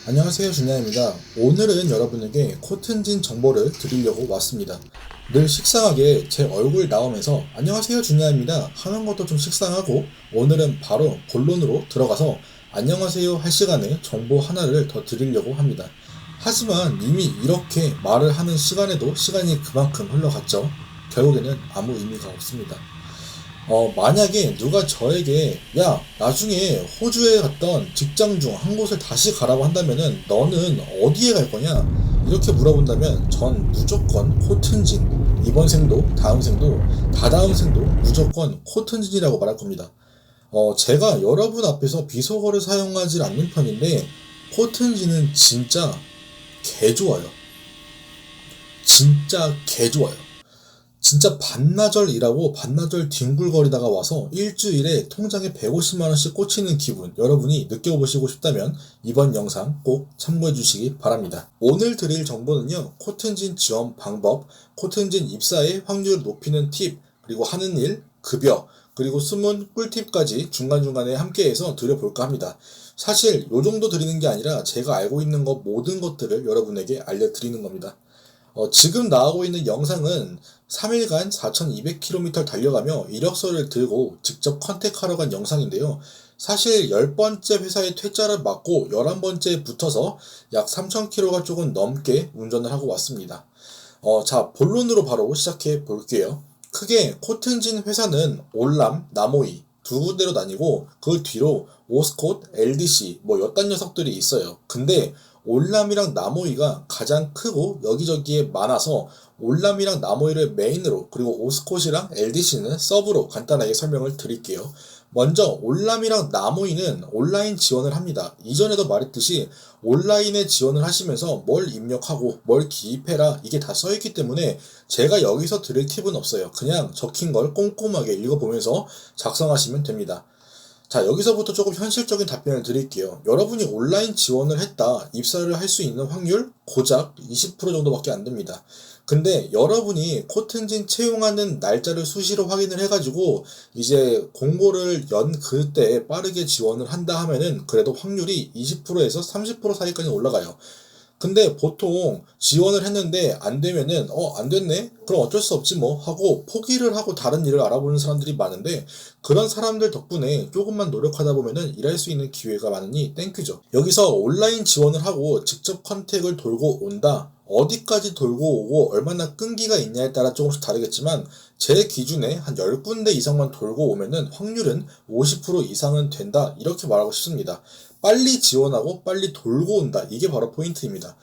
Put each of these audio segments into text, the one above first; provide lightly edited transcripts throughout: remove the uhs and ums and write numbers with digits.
안녕하세요, 준야입니다. 오늘은 여러분에게 코튼진 정보를 드리려고 왔습니다. 늘 식상하게 제 얼굴 나오면서 안녕하세요, 준야입니다 하는 것도 좀 식상하고, 오늘은 바로 본론으로 들어가서 안녕하세요 할 시간에 정보 하나를 더 드리려고 합니다. 하지만 이미 이렇게 말을 하는 시간에도 시간이 그만큼 흘러갔죠. 결국에는 아무 의미가 없습니다. 만약에 누가 저에게, 야, 나중에 호주에 갔던 직장 중 한 곳을 다시 가라고 한다면은 너는 어디에 갈 거냐? 이렇게 물어본다면 전 무조건 코튼진. 이번 생도, 다음 생도, 다다음 생도 무조건 코튼진이라고 말할 겁니다. 제가 여러분 앞에서 비속어를 사용하지 않는 편인데, 코튼진은 진짜 개 좋아요. 진짜 개 좋아요. 진짜 반나절 일하고 반나절 뒹굴거리다가 와서 일주일에 통장에 150만원씩 꽂히는 기분, 여러분이 느껴보시고 싶다면 이번 영상 꼭 참고해 주시기 바랍니다. 오늘 드릴 정보는요, 코튼진 지원 방법, 코튼진 입사의 확률을 높이는 팁, 그리고 하는 일, 급여, 그리고 숨은 꿀팁까지 중간중간에 함께해서 드려볼까 합니다. 사실 요 정도 드리는 게 아니라 제가 알고 있는 것 모든 것들을 여러분에게 알려드리는 겁니다. 지금 나오고 있는 영상은 3일간 4200km 달려가며 이력서를 들고 직접 컨택하러 간 영상인데요. 사실 10번째 회사의 퇴짜를 맞고 11번째에 붙어서 약 3000km가 조금 넘게 운전을 하고 왔습니다. 자, 본론으로 바로 시작해 볼게요. 크게 코튼진 회사는 올람, 나모이 두 군데로 나뉘고 그 뒤로 오스콧, LDC 뭐 여딴 녀석들이 있어요. 근데 올람이랑 나모이가 가장 크고 여기저기에 많아서 올람이랑 나모이를 메인으로, 그리고 오스콧이랑 LDC는 서브로 간단하게 설명을 드릴게요. 먼저 올람이랑 나모이는 온라인 지원을 합니다. 이전에도 말했듯이 온라인에 지원을 하시면서 뭘 입력하고 뭘 기입해라, 이게 다 써있기 때문에 제가 여기서 드릴 팁은 없어요. 그냥 적힌 걸 꼼꼼하게 읽어보면서 작성하시면 됩니다. 자, 여기서부터 조금 현실적인 답변을 드릴게요. 여러분이 온라인 지원을 했다, 입사를 할 수 있는 확률 고작 20% 정도밖에 안 됩니다. 근데 여러분이 코튼진 채용하는 날짜를 수시로 확인을 해가지고 이제 공고를 연 그때 빠르게 지원을 한다 하면은 그래도 확률이 20%에서 30% 사이까지 올라가요. 근데 보통 지원을 했는데 안 되면은 안 됐네? 그럼 어쩔 수 없지 뭐 하고 포기를 하고 다른 일을 알아보는 사람들이 많은데, 그런 사람들 덕분에 조금만 노력하다 보면은 일할 수 있는 기회가 많으니 땡큐죠. 여기서 온라인 지원을 하고 직접 컨택을 돌고 온다, 어디까지 돌고 오고 얼마나 끈기가 있냐에 따라 조금씩 다르겠지만 제 기준에 한 10군데 이상만 돌고 오면은 확률은 50% 이상은 된다, 이렇게 말하고 싶습니다. 빨리 지원하고 빨리 돌고 온다, 이게 바로 포인트입니다.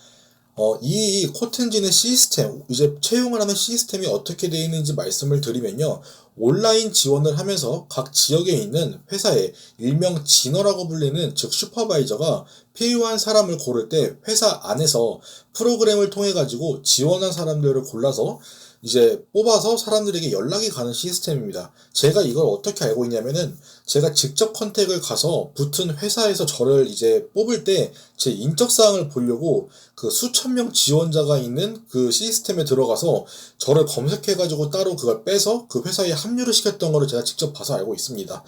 이 코튼진의 시스템, 이제 채용을 하는 시스템이 어떻게 되어 있는지 말씀을 드리면요. 온라인 지원을 하면서 각 지역에 있는 회사의 일명 진어라고 불리는, 즉 슈퍼바이저가 필요한 사람을 고를 때 회사 안에서 프로그램을 통해 가지고 지원한 사람들을 골라서 이제 뽑아서 사람들에게 연락이 가는 시스템입니다. 제가 이걸 어떻게 알고 있냐면은, 제가 직접 컨택을 가서 붙은 회사에서 저를 이제 뽑을 때 제 인적사항을 보려고 그 수천 명 지원자가 있는 그 시스템에 들어가서 저를 검색해가지고 따로 그걸 빼서 그 회사에 합류를 시켰던 거를 제가 직접 봐서 알고 있습니다.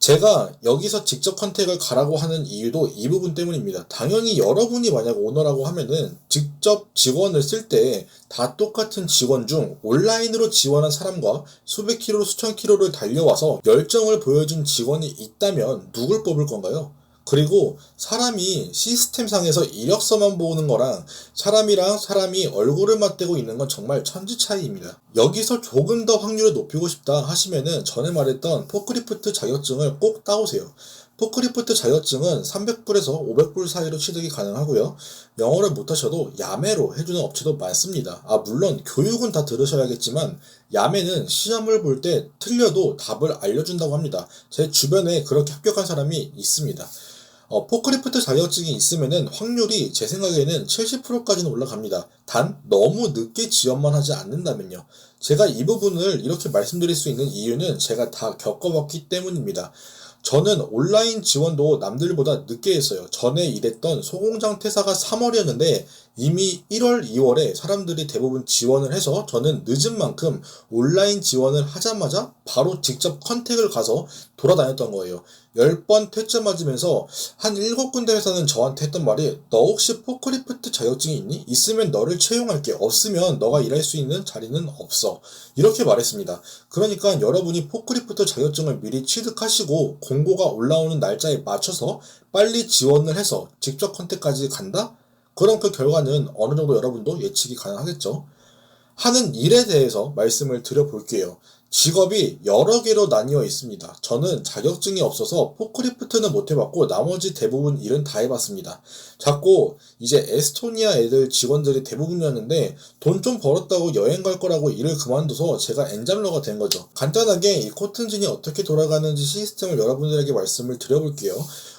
제가 여기서 직접 컨택을 가라고 하는 이유도 이 부분 때문입니다. 당연히 여러분이 만약 오너라고 하면은 직접 직원을 쓸 때 다 똑같은 직원 중 온라인으로 지원한 사람과 수백 킬로, 수천 킬로를 달려와서 열정을 보여준 직원이 있다면 누굴 뽑을 건가요? 그리고 사람이 시스템상에서 이력서만 보는 거랑 사람이랑 사람이 얼굴을 맞대고 있는 건 정말 천지 차이입니다. 여기서 조금 더 확률을 높이고 싶다 하시면은 전에 말했던 포크리프트 자격증을 꼭 따오세요. 포크리프트 자격증은 300불에서 500불 사이로 취득이 가능하고요. 영어를 못하셔도 야매로 해주는 업체도 많습니다. 물론 교육은 다 들으셔야겠지만 야매는 시험을 볼 때 틀려도 답을 알려준다고 합니다. 제 주변에 그렇게 합격한 사람이 있습니다. 포크리프트 자격증이 있으면은 확률이 제 생각에는 70%까지는 올라갑니다. 단 너무 늦게 지원만 하지 않는다면요. 제가 이 부분을 이렇게 말씀드릴 수 있는 이유는 제가 다 겪어봤기 때문입니다. 저는 온라인 지원도 남들보다 늦게 했어요. 전에 일했던 소공장 퇴사가 3월이었는데 이미 1월, 2월에 사람들이 대부분 지원을 해서 저는 늦은 만큼 온라인 지원을 하자마자 바로 직접 컨택을 가서 돌아다녔던 거예요. 10번 퇴짜 맞으면서 한 7군데 회사는 저한테 했던 말이 너 혹시 포크리프트 자격증이 있니? 있으면 너를 채용할게. 없으면 너가 일할 수 있는 자리는 없어. 이렇게 말했습니다. 그러니까 여러분이 포크리프트 자격증을 미리 취득하시고 공고가 올라오는 날짜에 맞춰서 빨리 지원을 해서 직접 컨택까지 간다? 그럼 그 결과는 어느 정도 여러분도 예측이 가능하겠죠. 하는 일에 대해서 말씀을 드려볼게요. 직업이 여러 개로 나뉘어 있습니다. 저는 자격증이 없어서 포크리프트는 못 해봤고 나머지 대부분 일은 다 해봤습니다. 자꾸 이제 에스토니아 애들 직원들이 대부분이었는데 돈 좀 벌었다고 여행 갈 거라고 일을 그만둬서 제가 엔잡러가 된 거죠. 간단하게 이 코튼진이 어떻게 돌아가는지 시스템을 여러분들에게 말씀을 드려볼게요.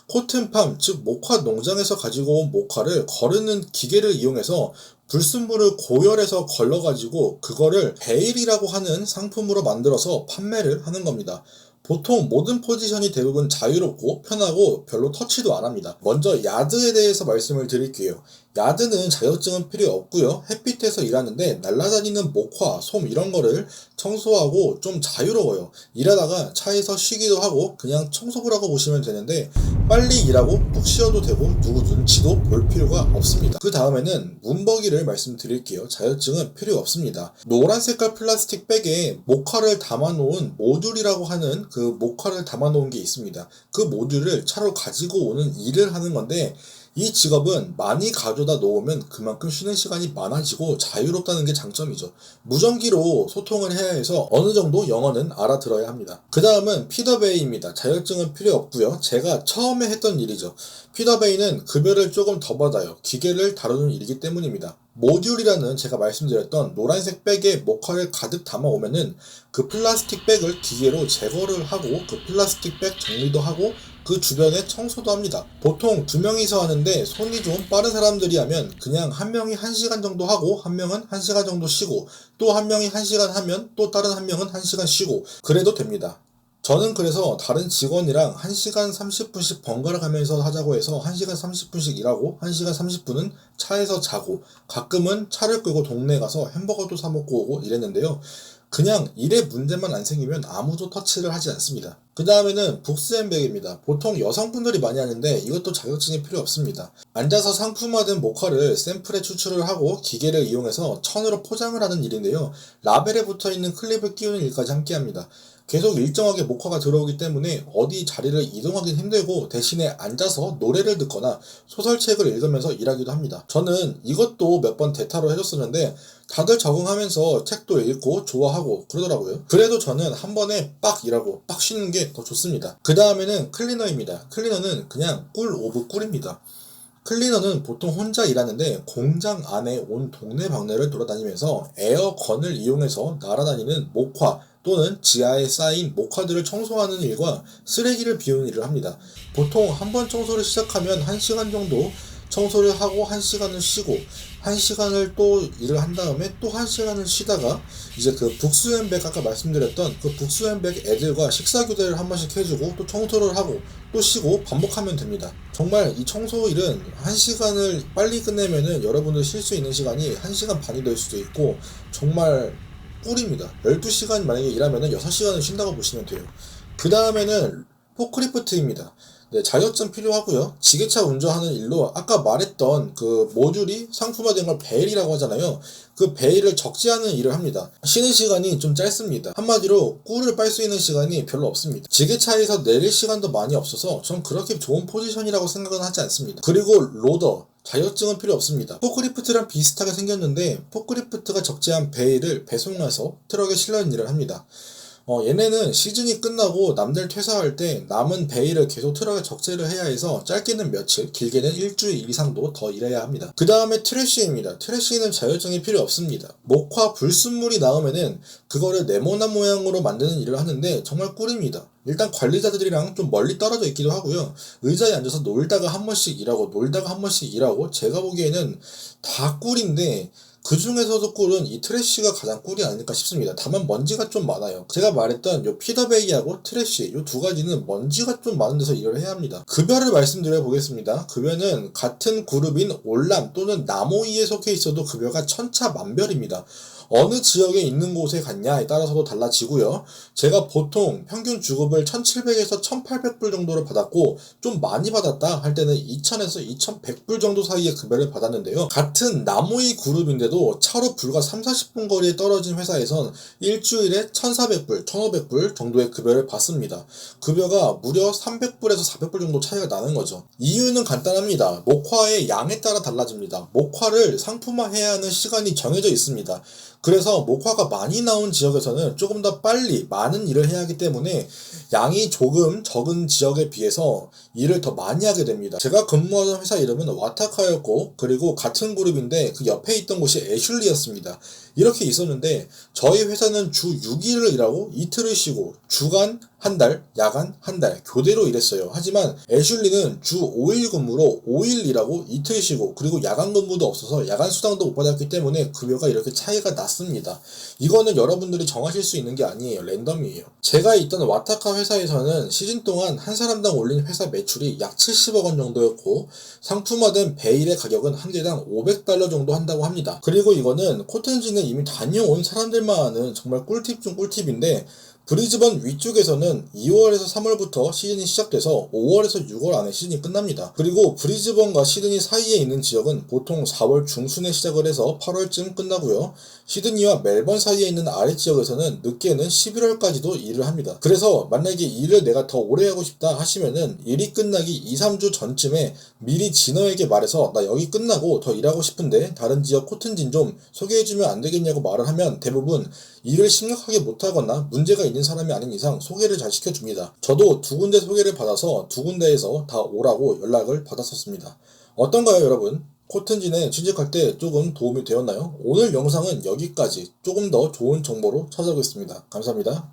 코튼팜, 즉 목화 농장에서 가지고 온 목화를 거르는 기계를 이용해서 불순물을 고열해서 걸러가지고 그거를 베일이라고 하는 상품으로 만들어서 판매를 하는 겁니다. 보통 모든 포지션이 대부분 자유롭고 편하고 별로 터치도 안 합니다. 먼저 야드에 대해서 말씀을 드릴게요. 야드는 자격증은 필요 없고요. 햇빛에서 일하는데 날아다니는 목화, 솜 이런 거를 청소하고 좀 자유로워요. 일하다가 차에서 쉬기도 하고 그냥 청소부라고 보시면 되는데 빨리 일하고 푹 쉬어도 되고 누구 눈치도 볼 필요가 없습니다. 그 다음에는 문버기를 말씀드릴게요. 자격증은 필요 없습니다. 노란 색깔 플라스틱 백에 목화를 담아놓은 모듈이라고 하는 그 목화를 담아놓은 게 있습니다. 그 모듈을 차로 가지고 오는 일을 하는 건데 이 직업은 많이 가져다 놓으면 그만큼 쉬는 시간이 많아지고 자유롭다는 게 장점이죠. 무전기로 소통을 해야 해서 어느 정도 영어는 알아들어야 합니다. 그 다음은 피더베이입니다. 자격증은 필요 없고요. 제가 처음에 했던 일이죠. 피더베이는 급여를 조금 더 받아요. 기계를 다루는 일이기 때문입니다. 모듈이라는 제가 말씀드렸던 노란색 백에 목화를 가득 담아오면은 그 플라스틱 백을 기계로 제거를 하고 그 플라스틱 백 정리도 하고 그 주변에 청소도 합니다. 보통 2명이서 하는데 손이 좀 빠른 사람들이 하면 그냥 한 명이 1시간 정도 하고 한 명은 1시간 정도 쉬고 또 한 명이 1시간 하면 또 다른 한 명은 1시간 쉬고 그래도 됩니다. 저는 그래서 다른 직원이랑 1시간 30분씩 번갈아 가면서 하자고 해서 1시간 30분씩 일하고 1시간 30분은 차에서 자고 가끔은 차를 끌고 동네에 가서 햄버거도 사 먹고 오고 이랬는데요. 그냥 일에 문제만 안 생기면 아무도 터치를 하지 않습니다. 그 다음에는 북스앤백입니다. 보통 여성분들이 많이 하는데 이것도 자격증이 필요 없습니다. 앉아서 상품화된 목화를 샘플에 추출을 하고 기계를 이용해서 천으로 포장을 하는 일인데요. 라벨에 붙어있는 클립을 끼우는 일까지 함께 합니다. 계속 일정하게 목화가 들어오기 때문에 어디 자리를 이동하기 힘들고 대신에 앉아서 노래를 듣거나 소설책을 읽으면서 일하기도 합니다. 저는 이것도 몇 번 대타로 해줬었는데 다들 적응하면서 책도 읽고 좋아하고 그러더라고요. 그래도 저는 한 번에 빡 일하고 빡 쉬는 게 더 좋습니다. 그 다음에는 클리너입니다. 클리너는 그냥 꿀 오브 꿀입니다. 클리너는 보통 혼자 일하는데 공장 안에 온 동네방네를 돌아다니면서 에어건을 이용해서 날아다니는 목화 또는 지하에 쌓인 목화들을 청소하는 일과 쓰레기를 비우는 일을 합니다. 보통 한 번 청소를 시작하면 1시간 정도 청소를 하고 1시간을 쉬고 1시간을 또 일을 한 다음에 또 1시간을 쉬다가 이제 그 북스앤백 아까 말씀드렸던 그 북스앤백 애들과 식사교대를 한 번씩 해주고 또 청소를 하고 또 쉬고 반복하면 됩니다. 정말 이 청소 일은 1시간을 빨리 끝내면은 여러분들 쉴 수 있는 시간이 1시간 반이 될 수도 있고 정말 꿀입니다. 12시간 만약에 일하면은 6시간을 쉰다고 보시면 돼요. 그 다음에는 포크리프트입니다. 네, 자격증 필요하고요. 지게차 운전하는 일로 아까 말했던 그 모듈이 상품화된 걸 베일이라고 하잖아요. 그 베일을 적지 않은 일을 합니다. 쉬는 시간이 좀 짧습니다. 한마디로 꿀을 빨 수 있는 시간이 별로 없습니다. 지게차에서 내릴 시간도 많이 없어서 전 그렇게 좋은 포지션이라고 생각은 하지 않습니다. 그리고 로더 자격증은 필요 없습니다. 포크리프트랑 비슷하게 생겼는데 포크리프트가 적재한 베일을 배송해서 트럭에 실는 일을 합니다. 얘네는 시즌이 끝나고 남들 퇴사할 때 남은 베일을 계속 트럭에 적재를 해야 해서 짧게는 며칠, 길게는 일주일 이상도 더 일해야 합니다. 그 다음에 트래쉬입니다. 트래쉬는 자격증이 필요 없습니다. 목화 불순물이 나오면은 그거를 네모난 모양으로 만드는 일을 하는데 정말 꿀입니다. 일단 관리자들이랑 좀 멀리 떨어져 있기도 하고요. 의자에 앉아서 놀다가 한 번씩 일하고 놀다가 한 번씩 일하고 제가 보기에는 다 꿀인데 그 중에서도 꿀은 이 트래쉬가 가장 꿀이 아닐까 싶습니다. 다만 먼지가 좀 많아요. 제가 말했던 요 피더베이하고 트래쉬 요 두 가지는 먼지가 좀 많은 데서 일을 해야 합니다. 급여를 말씀드려 보겠습니다. 급여는 같은 그룹인 올람 또는 나모이에 속해 있어도 급여가 천차만별입니다. 어느 지역에 있는 곳에 갔냐에 따라서도 달라지고요. 제가 보통 평균 주급을 1,700에서 1,800불 정도를 받았고 좀 많이 받았다 할 때는 2,000에서 2,100불 정도 사이의 급여를 받았는데요. 같은 나모이 그룹인데도 차로 불과 3-40분 거리에 떨어진 회사에선 일주일에 1,400불, 1,500불 정도의 급여를 받습니다. 급여가 무려 300불에서 400불 정도 차이가 나는 거죠. 이유는 간단합니다. 목화의 양에 따라 달라집니다. 목화를 상품화해야 하는 시간이 정해져 있습니다. 그래서 목화가 많이 나온 지역에서는 조금 더 빨리 많은 일을 해야 하기 때문에 양이 조금 적은 지역에 비해서 일을 더 많이 하게 됩니다. 제가 근무하던 회사 이름은 와타카였고 그리고 같은 그룹인데 그 옆에 있던 곳이 애슐리였습니다. 이렇게 있었는데 저희 회사는 주 6일을 일하고 이틀을 쉬고 주간 한 달, 야간 한 달 교대로 일했어요. 하지만 애슐리는 주 5일 근무로 5일 일하고 이틀 쉬고 그리고 야간 근무도 없어서 야간 수당도 못 받았기 때문에 급여가 이렇게 차이가 났습니다. 이거는 여러분들이 정하실 수 있는 게 아니에요. 랜덤이에요. 제가 있던 와타카 회사에서는 시즌 동안 한 사람당 올린 회사 매출이 약 70억 원 정도였고 상품화된 베일의 가격은 한 개당 $500 정도 한다고 합니다. 그리고 이거는 코튼진에 이미 다녀온 사람들만 아는 정말 꿀팁 중 꿀팁인데 브리즈번 위쪽에서는 2월에서 3월부터 시즌이 시작돼서 5월에서 6월 안에 시즌이 끝납니다. 그리고 브리즈번과 시드니 사이에 있는 지역은 보통 4월 중순에 시작을 해서 8월쯤 끝나고요. 시드니와 멜번 사이에 있는 아래 지역에서는 늦게는 11월까지도 일을 합니다. 그래서 만약에 일을 내가 더 오래 하고 싶다 하시면은 일이 끝나기 2-3주 전쯤에 미리 진호에게 말해서 나 여기 끝나고 더 일하고 싶은데 다른 지역 코튼진 좀 소개해주면 안 되겠냐고 말을 하면 대부분 일을 심각하게 못하거나 문제가 있는 사람이 아닌 이상 소개를 잘 시켜줍니다. 저도 2군데 소개를 받아서 2군데에서 다 오라고 연락을 받았었습니다. 어떤가요, 여러분? 코튼진에 취직할 때 조금 도움이 되었나요? 오늘 영상은 여기까지. 조금 더 좋은 정보로 찾아오겠습니다. 감사합니다.